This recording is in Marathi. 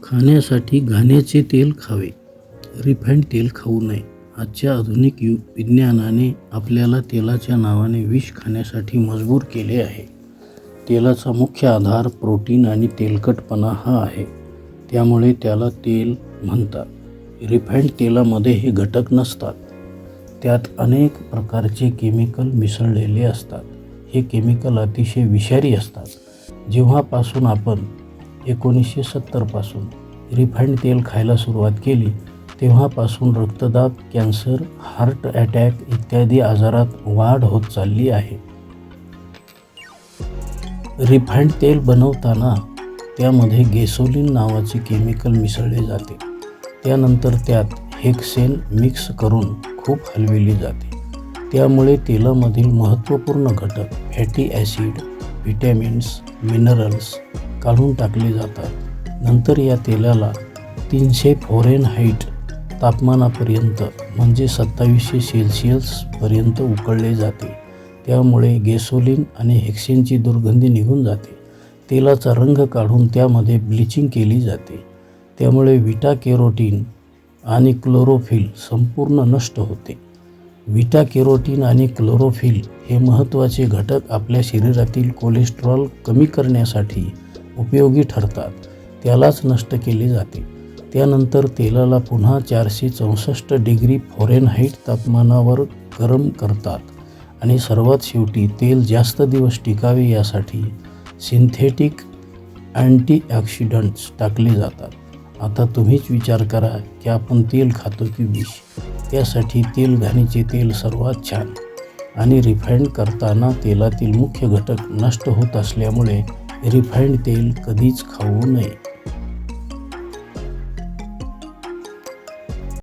खाण्यासाठी घाण्याचे तेल खावे, रिफाईंड तेल खाऊ नये. आजच्या आधुनिक विज्ञानाने आपल्याला तेलाच्या नावाने विष खाण्यासाठी मजबूर केले आहे. तेलाचा मुख्य आधार प्रोटीन आणि तेलकटपणा हा आहे, त्यामुळे त्याला तेल म्हणतात. रिफाईंड तेलामध्ये हे घटक नसतात. त्यात अनेक प्रकारचे केमिकल मिसळलेले असतात. हे केमिकल अतिशय विषारी असतात. जेव्हापासून आपण 1970 पासून रिफाईंड तेल खायला सुरुवात केली, तेव्हापासून रक्तदाब, कॅन्सर, हार्ट अटॅक इत्यादी आजारात वाढ होत चालली आहे. रिफाईंड तेल बनवताना त्यामध्ये गॅसोलीन नावाचे केमिकल मिसळले जाते. त्यानंतर त्यात हेक्सेन मिक्स करून खूप हलविले जाते. त्यामुळे तेलामधील महत्त्वपूर्ण घटक, फॅटी ॲसिड, व्हिटॅमिन्स, मिनरल्स काढून टाकले जातात. नंतर या तेलाला 300 फॅरेनहाइट तापमानापर्यंत म्हणजे 2700 सेल्सिअस पर्यंत उकळले जाते. त्यामुळे गॅसोलीन आणि हेक्सेनची दुर्गंधी निघून जाते. तेलाचा रंग काढून त्यामध्ये ब्लिचिंग केली जाते. त्यामुळे बीटा कॅरोटीन आणि क्लोरोफिल संपूर्ण नष्ट होते. बीटा कॅरोटीन आणि क्लोरोफिल हे महत्त्वाचे घटक आपल्या शरीरातील कोलेस्टेरॉल कमी करण्यासाठी उपयोगी ठरतात. त्यालाच नष्ट केले जाते. त्यानंतर तेलाला पुन्हा 464 डिग्री फॅरेनहाइट तापमानावर गरम करतात आणि सर्वात शेवटी तेल जास्त दिवस टिकावे यासाठी सिंथेटिक अँटीऑक्सिडंट्स टाकले जातात. आता तुम्हीच विचार करा की आपण तेल खातो की विष? त्यासाठी तेल घाणीचे तेल सर्वात छान. आणि रिफाईंड करताना तेलातील मुख्य घटक नष्ट होत असल्यामुळे रिफाईंड तेल कधीच खाऊ नये.